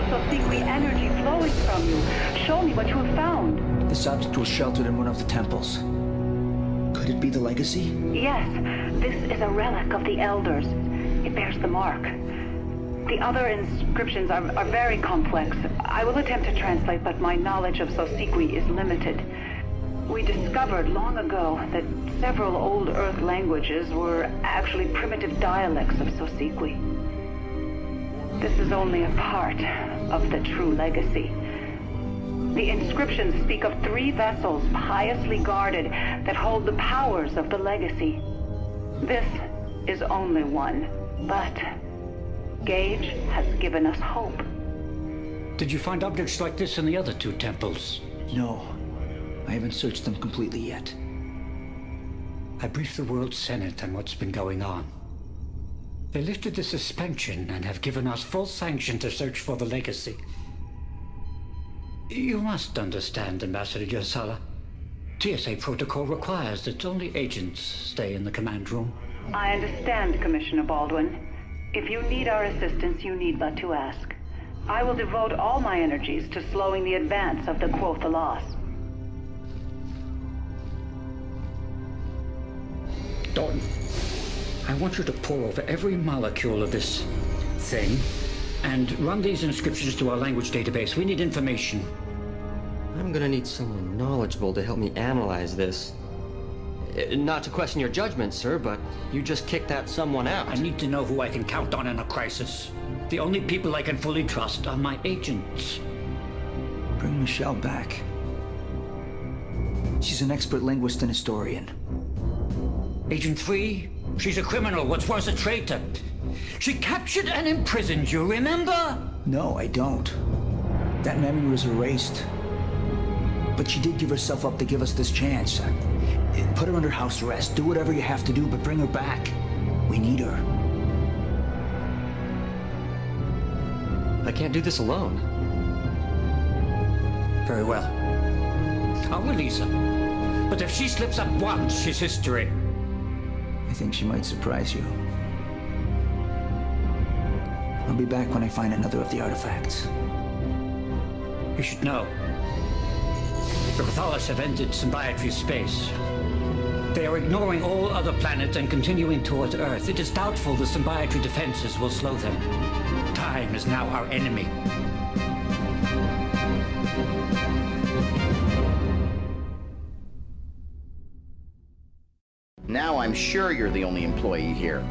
Sosikwi energy flowing from you. Show me what you have found. This object was sheltered in one of the temples. Could it be the legacy? Yes, this is a relic of the Elders. It bears the mark. The other inscriptions are very complex. I will attempt to translate, but my knowledge of Sosikwi is limited. We discovered long ago that several old Earth languages were actually primitive dialects of Sosikwi. This is only a part of the true legacy. The inscriptions speak of 3 vessels piously guarded that hold the powers of the legacy. This is only one, but Gage has given us hope. Did you find objects like this in the other 2 temples? No. I haven't searched them completely yet. I briefed the World Senate on what's been going on. They lifted the suspension and have given us full sanction to search for the legacy. You must understand, Ambassador Yosala. TSA protocol requires that only agents stay in the command room. I understand, Commissioner Baldwin. If you need our assistance, you need but to ask. I will devote all my energies to slowing the advance of the Quotha. Dalton, I want you to pore over every molecule of this thing and run these inscriptions to our language database. We need information. I'm gonna need someone knowledgeable to help me analyze this. Not to question your judgment, sir, but you just kicked that someone out. I need to know who I can count on in a crisis. The only people I can fully trust are my agents. Bring Michelle back. She's an expert linguist and historian. Agent 3? She's a criminal, what's worse, a traitor. She captured and imprisoned you, remember? No, I don't. That memory was erased. But she did give herself up to give us this chance. Put her under house arrest. Do whatever you have to do, but bring her back. We need her. I can't do this alone. Very well. I'll release her. But if she slips up once, she's history. I think she might surprise you. I'll be back when I find another of the artifacts. You should know. The Cathalas have entered symbiotry space. They are ignoring all other planets and continuing towards Earth. It is doubtful the symbiotry defenses will slow them. Time is now our enemy. Now I'm sure you're the only employee here.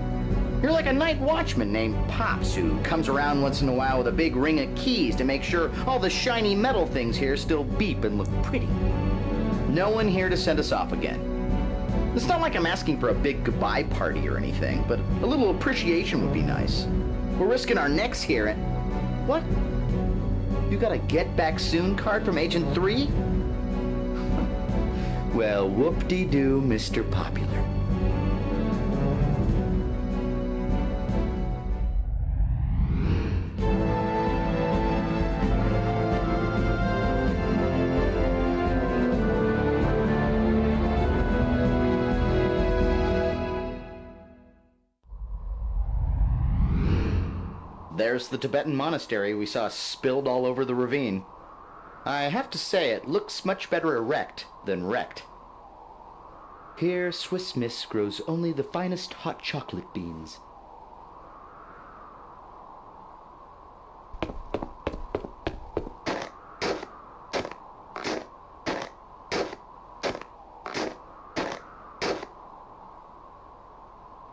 You're like a night watchman named Pops who comes around once in a while with a big ring of keys to make sure all the shiny metal things here still beep and look pretty. No one here to send us off again. It's not like I'm asking for a big goodbye party or anything, but a little appreciation would be nice. We're risking our necks here and... What? You got a get back soon card from Agent 3? Well, whoop-de-doo, Mr. Popular. There's the Tibetan monastery we saw spilled all over the ravine. I have to say, it looks much better erect than wrecked. Here, Swiss Miss grows only the finest hot chocolate beans.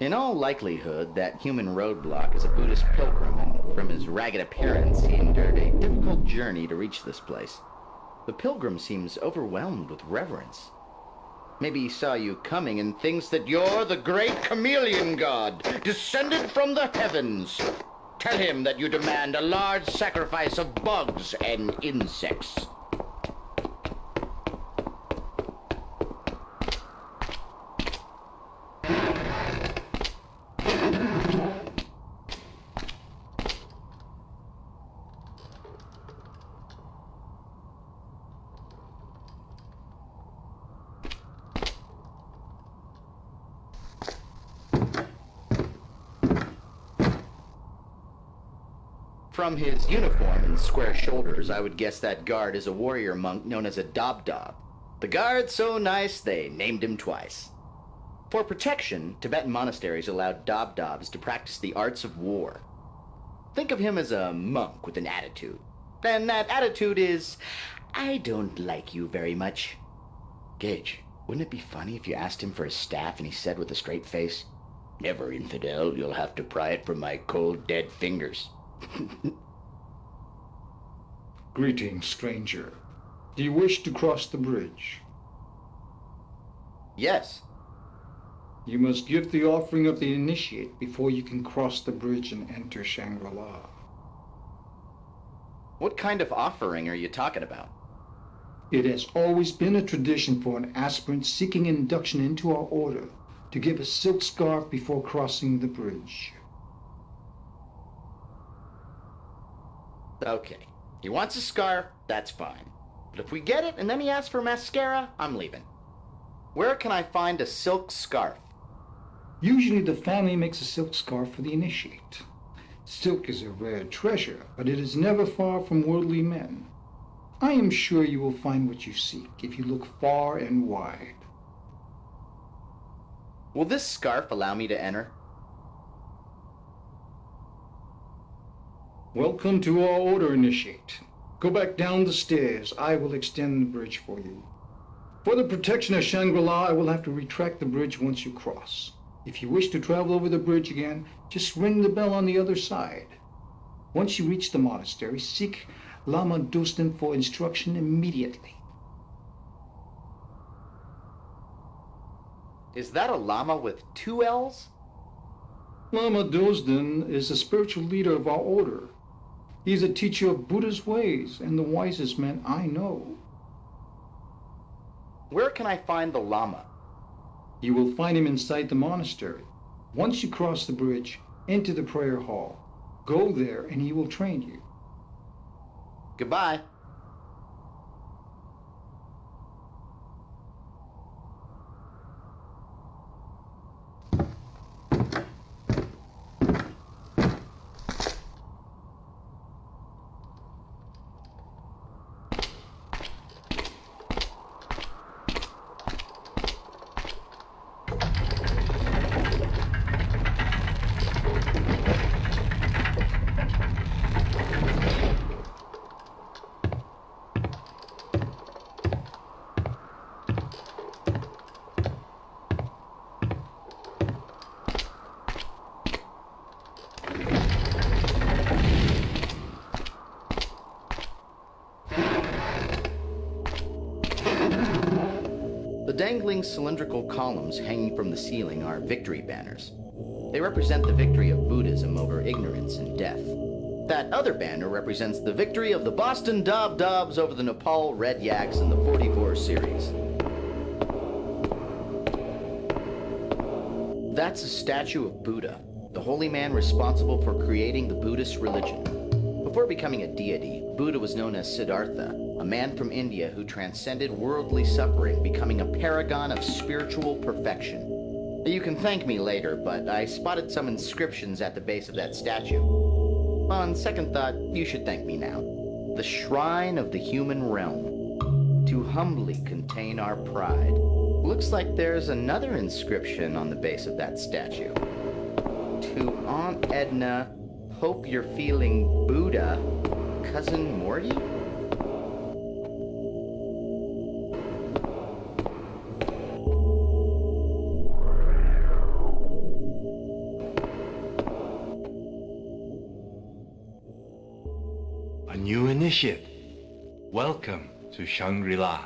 In all likelihood, that human roadblock is a Buddhist pilgrim, and from his ragged appearance, he endured a difficult journey to reach this place. The pilgrim seems overwhelmed with reverence. Maybe he saw you coming and thinks that you're the great chameleon god, descended from the heavens. Tell him that you demand a large sacrifice of bugs and insects. From his uniform and square shoulders, I would guess that guard is a warrior monk known as a Dob-Dob. The guard's so nice, they named him twice. For protection, Tibetan monasteries allowed Dob-Dobs to practice the arts of war. Think of him as a monk with an attitude. And that attitude is, I don't like you very much. Gage, wouldn't it be funny if you asked him for his staff and he said with a straight face, "Never, infidel, you'll have to pry it from my cold, dead fingers." Greetings, stranger. Do you wish to cross the bridge? Yes. You must give the offering of the initiate before you can cross the bridge and enter Shangri-La. What kind of offering are you talking about? It has always been a tradition for an aspirant seeking induction into our order to give a silk scarf before crossing the bridge. Okay. He wants a scarf, that's fine. But if we get it and then he asks for mascara, I'm leaving. Where can I find a silk scarf? Usually the family makes a silk scarf for the initiate. Silk is a rare treasure, but it is never far from worldly men. I am sure you will find what you seek if you look far and wide. Will this scarf allow me to enter? Welcome to our order, initiate. Go back down the stairs. I will extend the bridge for you. For the protection of Shangri-La, I will have to retract the bridge once you cross. If you wish to travel over the bridge again, just ring the bell on the other side. Once you reach the monastery, seek Lama Dostin for instruction immediately. Is that a llama with 2 L's? Lama Dostin is the spiritual leader of our order. He is a teacher of Buddha's ways and the wisest man I know. Where can I find the llama? You will find him inside the monastery. Once you cross the bridge, enter the prayer hall. Go there and he will train you. Goodbye. The dangling cylindrical columns hanging from the ceiling are victory banners. They represent the victory of Buddhism over ignorance and death. That other banner represents the victory of the Boston Dob-Dobs over the Nepal Red Yaks in the 44 series. That's a statue of Buddha, the holy man responsible for creating the Buddhist religion. Before becoming a deity, Buddha was known as Siddhartha, a man from India who transcended worldly suffering, becoming a paragon of spiritual perfection. You can thank me later, but I spotted some inscriptions at the base of that statue. On second thought, you should thank me now. The shrine of the human realm. To humbly contain our pride. Looks like there's another inscription on the base of that statue. To Aunt Edna, hope you're feeling Buddha, Cousin Morty? A new initiate. Welcome to Shangri-La.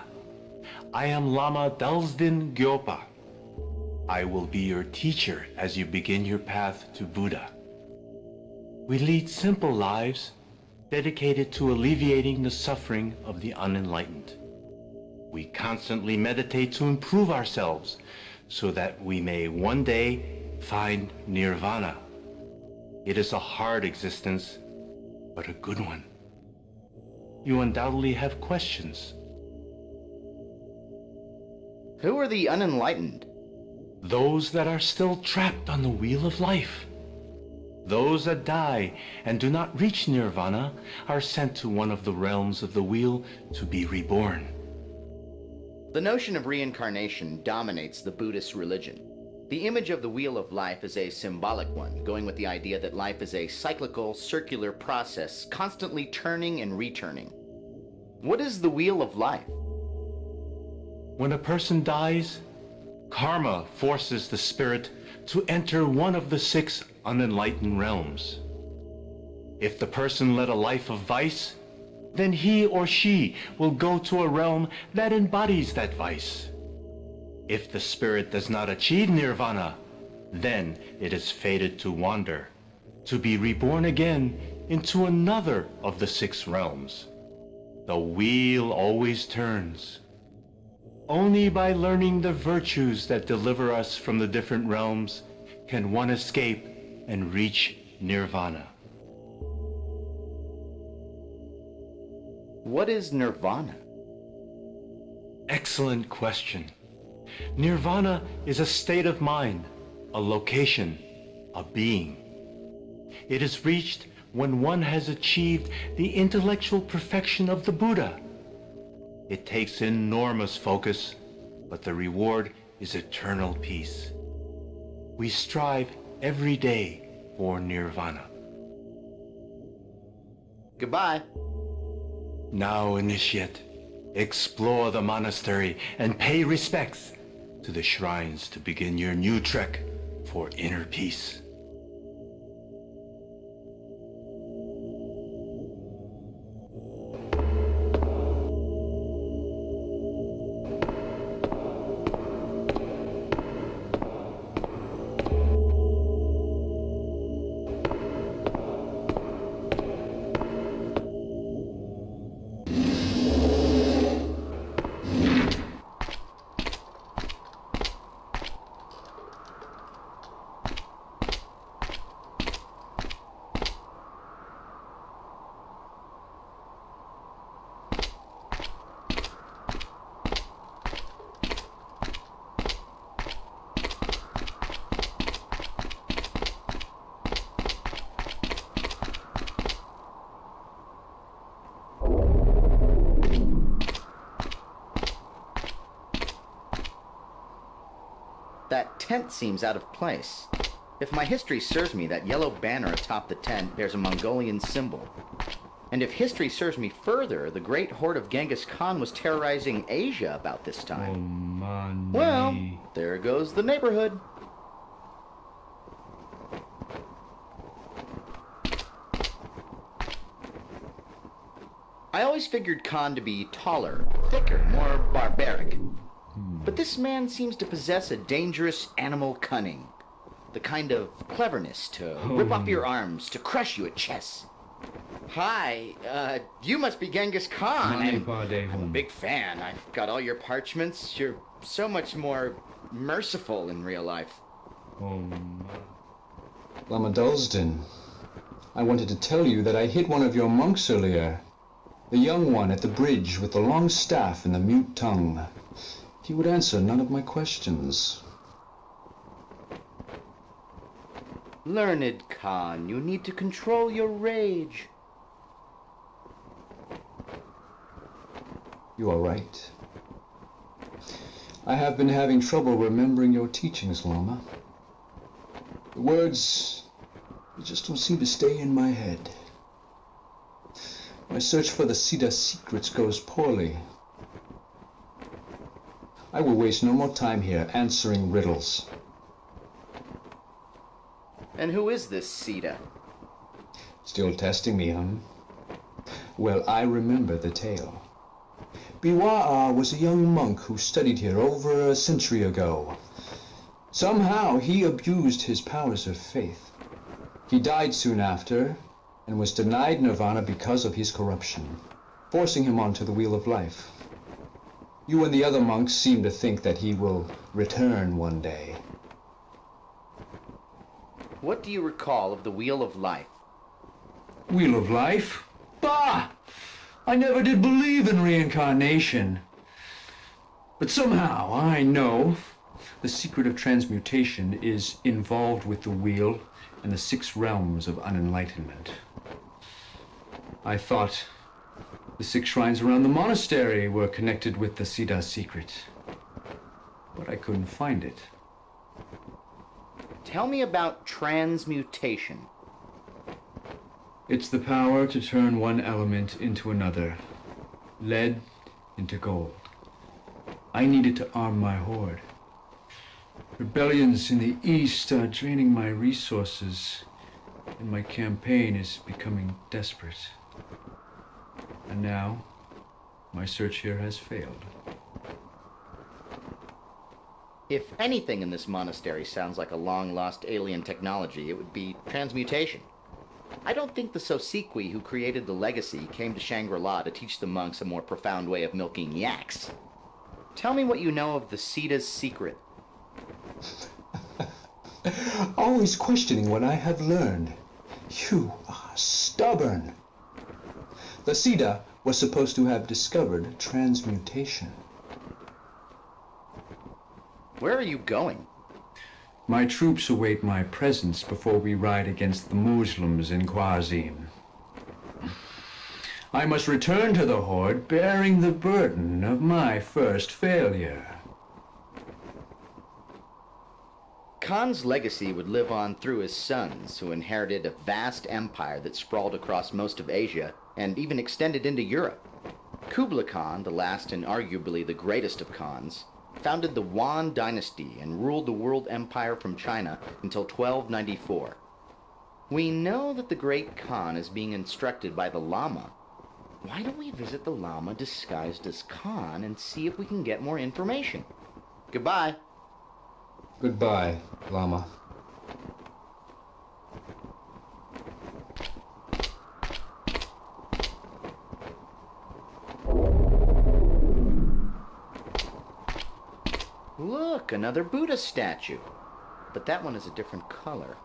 I am Lama Dalsdin Gyopa. I will be your teacher as you begin your path to Buddha. We lead simple lives dedicated to alleviating the suffering of the unenlightened. We constantly meditate to improve ourselves so that we may one day find nirvana. It is a hard existence, but a good one. You undoubtedly have questions. Who are the unenlightened? Those that are still trapped on the wheel of life. Those that die and do not reach nirvana are sent to one of the realms of the wheel to be reborn. The notion of reincarnation dominates the Buddhist religion. The image of the wheel of life is a symbolic one, going with the idea that life is a cyclical, circular process, constantly turning and returning. What is the wheel of life? When a person dies, karma forces the spirit to enter one of the 6 unenlightened realms. If the person led a life of vice, then he or she will go to a realm that embodies that vice. If the spirit does not achieve nirvana, then it is fated to wander, to be reborn again into another of the 6 realms. The wheel always turns. Only by learning the virtues that deliver us from the different realms can one escape and reach nirvana. What is nirvana? Excellent question. Nirvana is a state of mind, a location, a being. It is reached when one has achieved the intellectual perfection of the Buddha. It takes enormous focus, but the reward is eternal peace. We strive every day for nirvana. Goodbye. Now, initiate, explore the monastery and pay respects to the shrines to begin your new trek for inner peace. That tent seems out of place. If my history serves me, that yellow banner atop the tent bears a Mongolian symbol. And if history serves me further, the great horde of Genghis Khan was terrorizing Asia about this time. Well, there goes the neighborhood. I always figured Khan to be taller, thicker, more barbaric. But this man seems to possess a dangerous animal cunning. The kind of cleverness to rip off your arms, to crush you at chess. Hi, you must be Genghis Khan. I'm a big fan. I've got all your parchments. You're so much more merciful in real life. Lama Dulsden, I wanted to tell you that I hit one of your monks earlier. The young one at the bridge with the long staff and the mute tongue. He would answer none of my questions. Learned Khan, you need to control your rage. You are right. I have been having trouble remembering your teachings, Lama. The words, they just don't seem to stay in my head. My search for the Siddha secrets goes poorly. I will waste no more time here answering riddles. And who is this Siddha? Still testing me, huh? Well, I remember the tale. Biwa was a young monk who studied here over a century ago. Somehow he abused his powers of faith. He died soon after and was denied nirvana because of his corruption, forcing him onto the wheel of life. You and the other monks seem to think that he will return one day. What do you recall of the Wheel of Life? Wheel of Life? Bah! I never did believe in reincarnation. But somehow I know The secret of transmutation is involved with the wheel and the 6 realms of unenlightenment. I thought the 6 shrines around the monastery were connected with the Siddha secret, but I couldn't find it. Tell me about transmutation. It's the power to turn one element into another, lead into gold. I needed to arm my horde. Rebellions in the east are draining my resources, and my campaign is becoming desperate. And now, my search here has failed. If anything in this monastery sounds like a long-lost alien technology, it would be transmutation. I don't think the Sosikwi who created the legacy came to Shangri-La to teach the monks a more profound way of milking yaks. Tell me what you know of the Siddha's secret. Always questioning what I have learned. You are stubborn. The Siddha was supposed to have discovered transmutation. Where are you going? My troops await my presence before we ride against the Muslims in Khwarizm. I must return to the Horde bearing the burden of my first failure. Khan's legacy would live on through his sons, who inherited a vast empire that sprawled across most of Asia and even extended into Europe. Kublai Khan, the last and arguably the greatest of Khans, founded the Yuan dynasty and ruled the world empire from China until 1294. We know that the great Khan is being instructed by the Lama. Why don't we visit the Lama disguised as Khan and see if we can get more information? Goodbye. Goodbye, Lama. Look, another Buddha statue. But that one is a different color.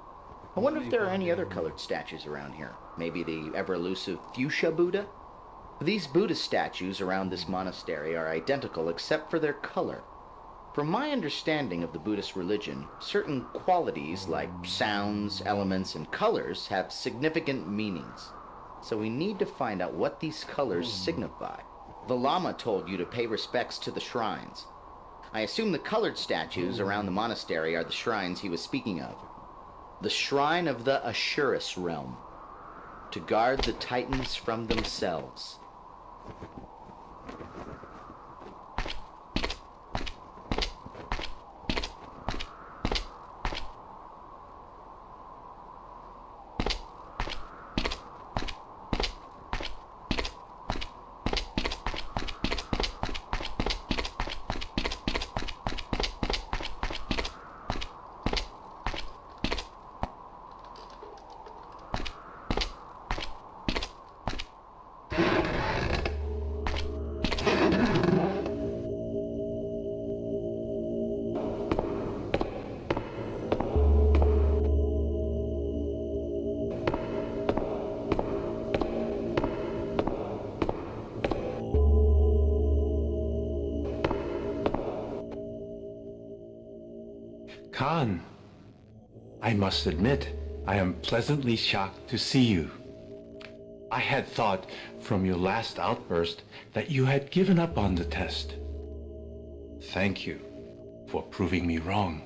I wonder if there are any other colored statues around here. Maybe the ever-elusive fuchsia Buddha? These Buddha statues around this monastery are identical except for their color. From my understanding of the Buddhist religion, certain qualities like sounds, elements, and colors have significant meanings. So we need to find out what these colors signify. The Lama told you to pay respects to the shrines. I assume the colored statues around the monastery are the shrines he was speaking of. The shrine of the Ashurus realm, to guard the Titans from themselves. Khan, I must admit, I am pleasantly shocked to see you. I had thought from your last outburst that you had given up on the test. Thank you for proving me wrong.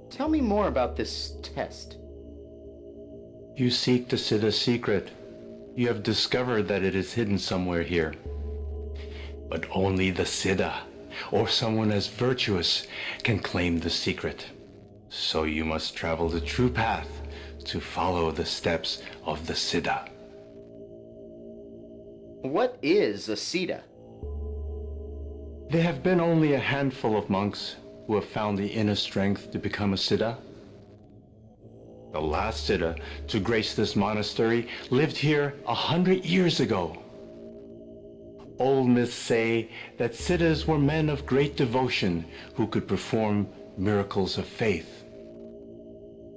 Tell me more about this test. You seek the Siddha's secret. You have discovered that it is hidden somewhere here. But only the Siddha, or someone as virtuous, can claim the secret. So you must travel the true path to follow the steps of the Siddha. What is a Siddha? There have been only a handful of monks who have found the inner strength to become a Siddha. The last Siddha to grace this monastery lived here 100 years ago. Old myths say that Siddhas were men of great devotion who could perform miracles of faith.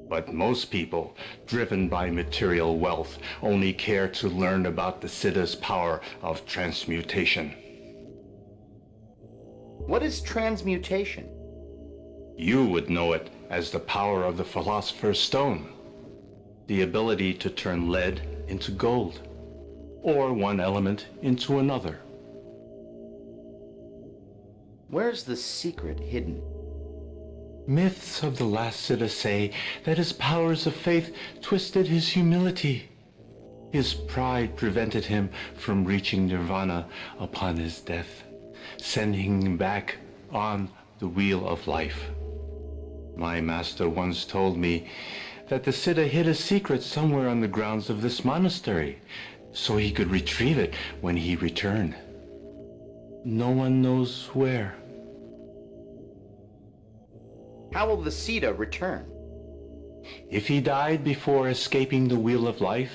But most people, driven by material wealth, only care to learn about the Siddha's power of transmutation. What is transmutation? You would know it as the power of the Philosopher's Stone. The ability to turn lead into gold, or one element into another. Where's the secret hidden? Myths of the last Siddha say that his powers of faith twisted his humility. His pride prevented him from reaching nirvana upon his death, sending him back on the wheel of life. My master once told me that the Siddha hid a secret somewhere on the grounds of this monastery, so he could retrieve it when he returned. No one knows where. How will the Siddha return? If he died before escaping the wheel of life,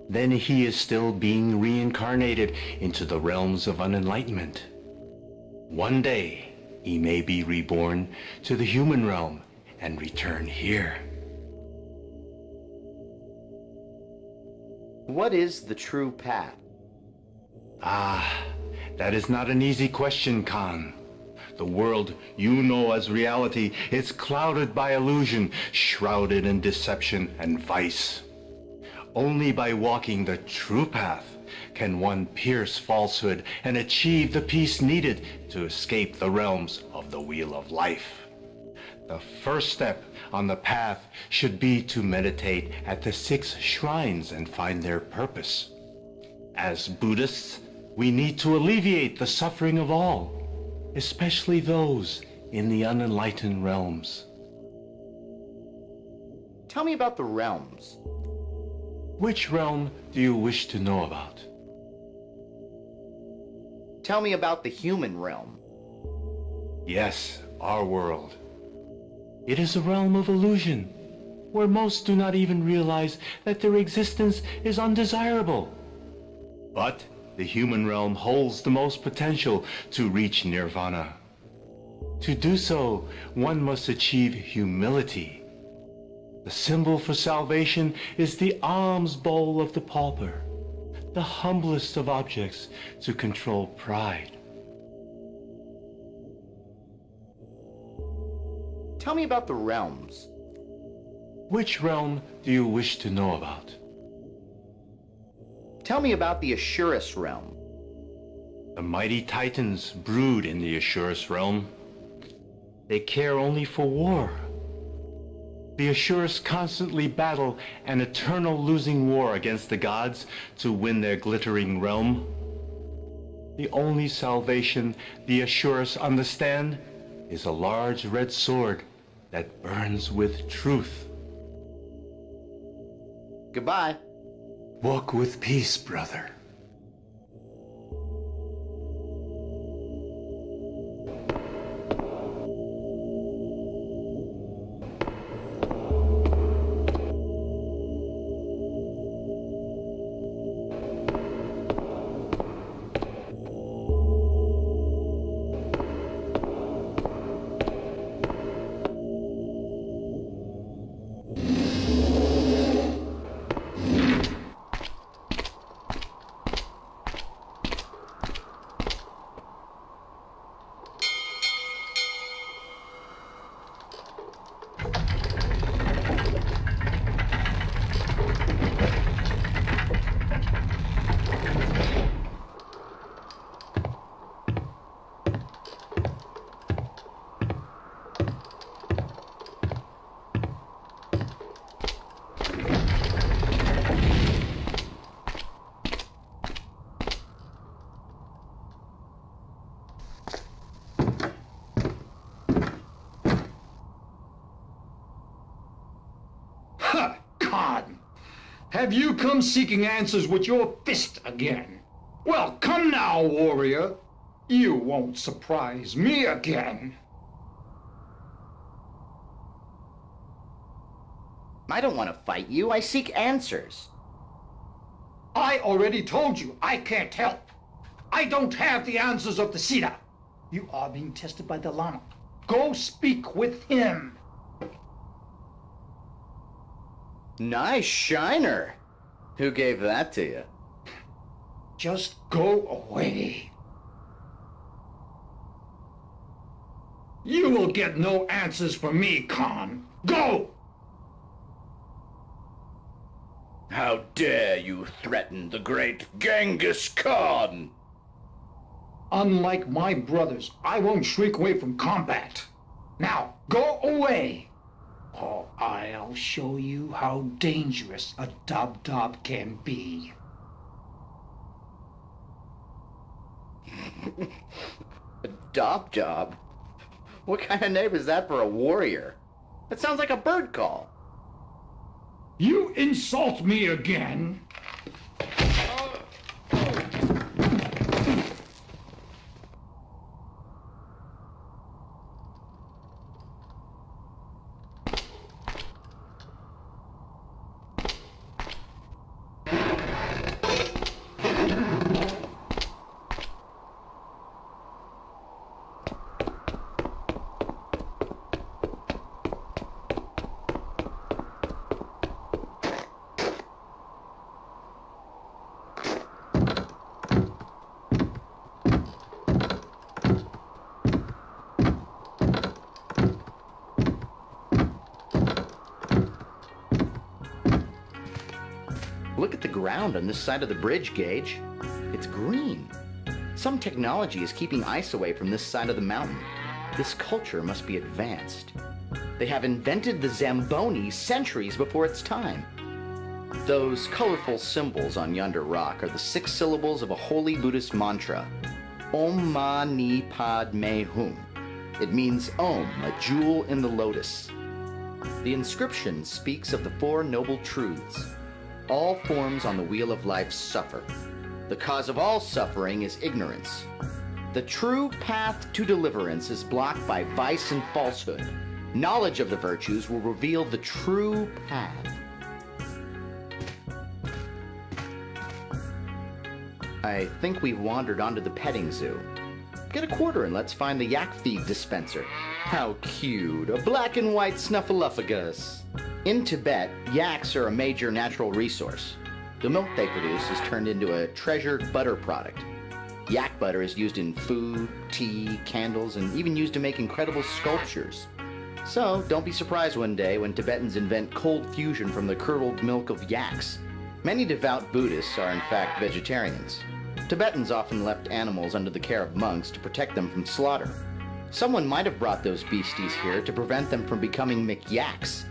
then he is still being reincarnated into the realms of unenlightenment. One day, he may be reborn to the human realm and return here. What is the true path? Ah, that is not an easy question, Khan. The world you know as reality is clouded by illusion, shrouded in deception and vice. Only by walking the true path can one pierce falsehood and achieve the peace needed to escape the realms of the Wheel of Life. The first step on the path should be to meditate at the 6 shrines and find their purpose. As Buddhists, we need to alleviate the suffering of all, especially those in the unenlightened realms. Tell me about the realms. Which realm do you wish to know about? Tell me about the human realm. Yes, our world. It is a realm of illusion, where most do not even realize that their existence is undesirable. But the human realm holds the most potential to reach nirvana. To do so, one must achieve humility. The symbol for salvation is the alms bowl of the pauper, the humblest of objects to control pride. Tell me about the realms. Which realm do you wish to know about? Tell me about the Asurus realm. The mighty titans brood in the Asurus realm. They care only for war. The Asurus constantly battle an eternal losing war against the gods to win their glittering realm. The only salvation the Asurus understand is a large red sword that burns with truth. Goodbye. Walk with peace, brother. Khan, have you come seeking answers with your fist again? Well, come now, warrior. You won't surprise me again. I don't want to fight you. I seek answers. I already told you I can't help. I don't have the answers of the Siddha. You are being tested by the Lama. Go speak with him. Nice shiner. Who gave that to you? Just go away. You will get no answers from me, Khan. Go! How dare you threaten the great Genghis Khan? Unlike my brothers, I won't shrink away from combat. Now, go away! Or I'll show you how dangerous a Dob-Dob can be. A Dob-Dob? What kind of name is that for a warrior? That sounds like a bird call. You insult me again? Look at the ground on this side of the bridge, Gage. It's green. Some technology is keeping ice away from this side of the mountain. This culture must be advanced. They have invented the Zamboni centuries before its time. Those colorful symbols on yonder rock are the 6 syllables of a holy Buddhist mantra, Om Mani Padme Hum. It means Om, a jewel in the lotus. The inscription speaks of the 4 noble truths. All forms on the wheel of life suffer. The cause of all suffering is ignorance. The true path to deliverance is blocked by vice and falsehood. Knowledge of the virtues will reveal the true path. I think we've wandered onto the petting zoo. Get a quarter and let's find the yak feed dispenser. How cute, a black and white snuffleupagus. In Tibet, yaks are a major natural resource. The milk they produce is turned into a treasured butter product. Yak butter is used in food, tea, candles, and even used to make incredible sculptures. So, don't be surprised one day when Tibetans invent cold fusion from the curdled milk of yaks. Many devout Buddhists are in fact vegetarians. Tibetans often left animals under the care of monks to protect them from slaughter. Someone might have brought those beasties here to prevent them from becoming McYaks.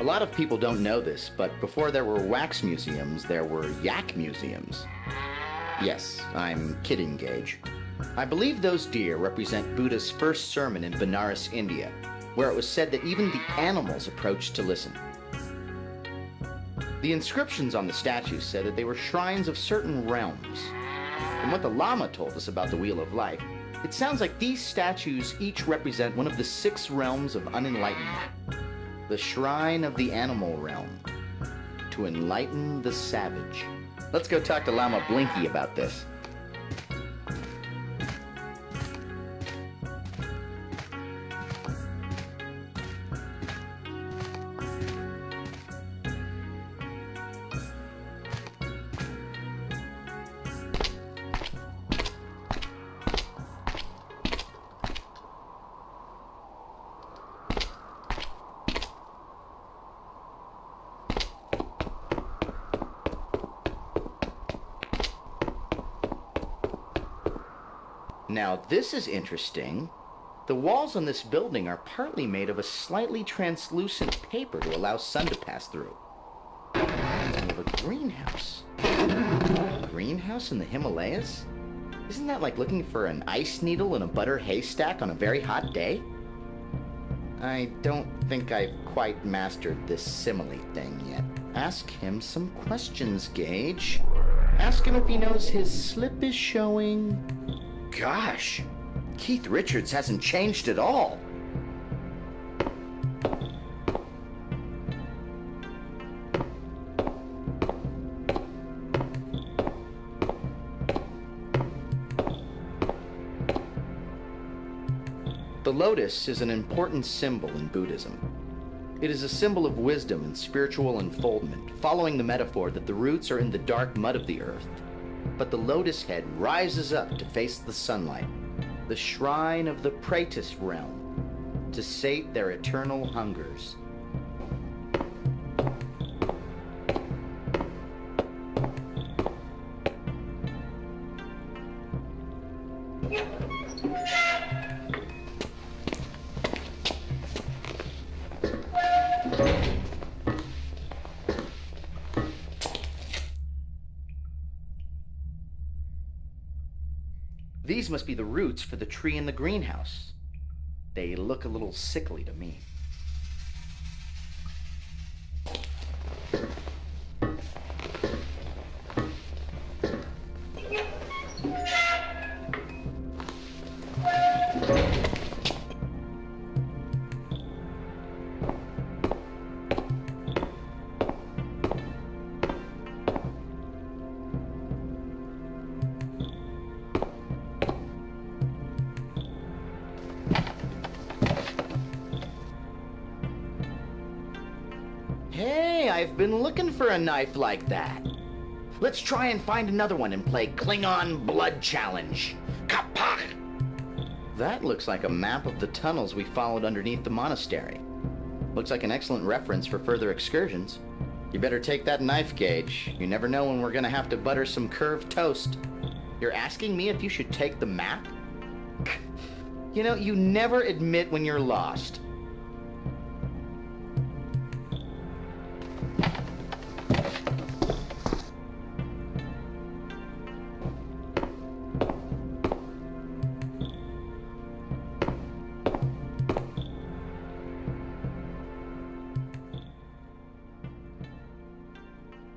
A lot of people don't know this, but before there were wax museums, there were yak museums. Yes, I'm kidding, Gage. I believe those deer represent Buddha's first sermon in Benares, India, where it was said that even the animals approached to listen. The inscriptions on the statues said that they were shrines of certain realms. From what the Lama told us about the Wheel of Life, it sounds like these statues each represent one of the 6 realms of unenlightenment. The shrine of the animal realm, to enlighten the savage. Let's go talk to Lama Blinky about this. Now this is interesting. The walls on this building are partly made of a slightly translucent paper to allow sun to pass through. We have a greenhouse. A greenhouse in the Himalayas? Isn't that like looking for an ice needle in a butter haystack on a very hot day? I don't think I've quite mastered this simile thing yet. Ask him some questions, Gage. Ask him if he knows his slip is showing. Gosh, Keith Richards hasn't changed at all. The lotus is an important symbol in Buddhism. It is a symbol of wisdom and spiritual unfoldment, following the metaphor that the roots are in the dark mud of the earth. But the lotus head rises up to face the sunlight, the shrine of the Praetus realm. to sate their eternal hungers. These must be the roots for the tree in the greenhouse. They look a little sickly to me. Hey, I've been looking for a knife like that. Let's try and find another one and play Klingon Blood Challenge. Kapach! That looks like a map of the tunnels we followed underneath the monastery. Looks like an excellent reference for further excursions. You better take that knife, Gage. You never know when we're gonna have to butter some curved toast. You're asking me if you should take the map? You know, you never admit when you're lost.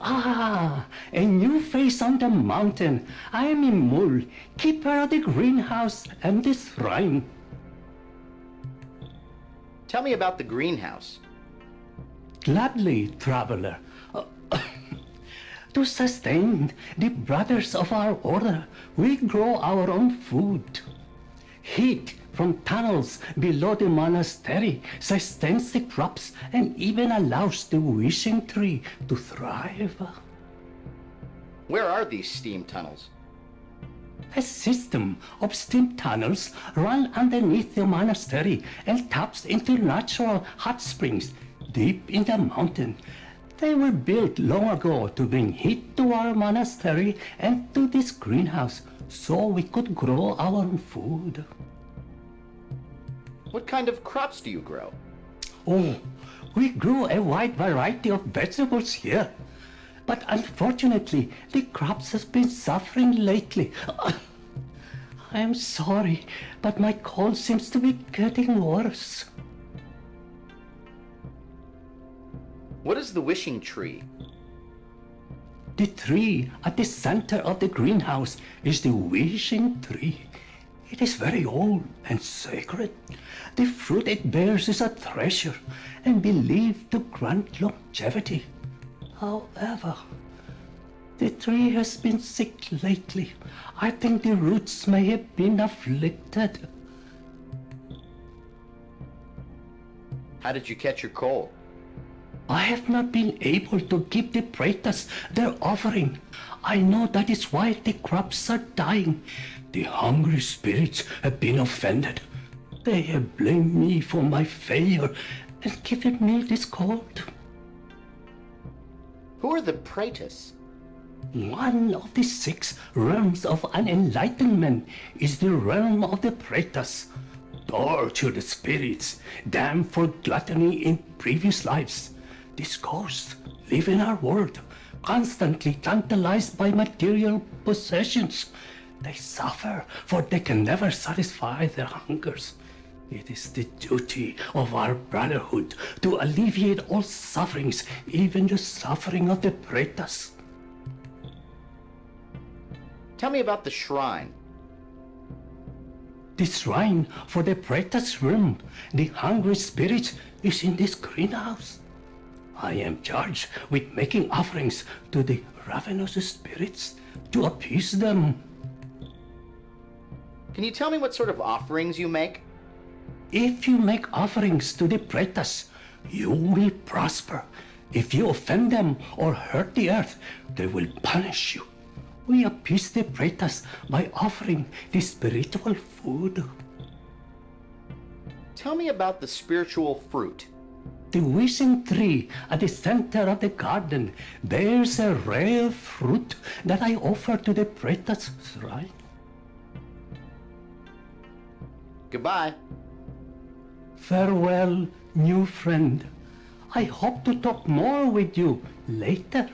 Ah, a new face on the mountain. I am Imul, keeper of the greenhouse and the shrine. Tell me about the greenhouse. Gladly, traveler. To sustain the brothers of our order, we grow our own food. Heat from tunnels below the monastery sustains the crops and even allows the wishing tree to thrive. Where are these steam tunnels? A system of steam tunnels run underneath the monastery and taps into natural hot springs deep in the mountain. They were built long ago to bring heat to our monastery and to this greenhouse so we could grow our own food. What kind of crops do you grow? Oh, we grew a wide variety of vegetables here. But unfortunately, the crops have been suffering lately. I am sorry, but my cold seems to be getting worse. What is the wishing tree? The tree at the center of the greenhouse is the wishing tree. It is very old and sacred. The fruit it bears is a treasure and believed to grant longevity. However, the tree has been sick lately. I think the roots may have been afflicted. How did you catch your cold? I have not been able to give the Praetors their offering. I know that is why the crops are dying. The hungry spirits have been offended. They have blamed me for my failure and given me this cold. Who are the Praetors? One of the 6 realms of unenlightenment is the realm of the Praetors. Tortured spirits, damned for gluttony in previous lives. These ghosts live in our world, constantly tantalized by material possessions. They suffer, for they can never satisfy their hungers. It is the duty of our brotherhood to alleviate all sufferings, even the suffering of the Praetors. Tell me about the shrine. The shrine for the Praetors' realm, the hungry spirit, is in this greenhouse. I am charged with making offerings to the ravenous spirits to appease them. Can you tell me what sort of offerings you make? If you make offerings to the Praetors, you will prosper. If you offend them or hurt the earth, they will punish you. We appease the Praetors by offering the spiritual food. Tell me about the spiritual fruit. The wishing tree at the center of the garden bears a rare fruit that I offer to the Pretas, right? Goodbye. Farewell, new friend. I hope to talk more with you later.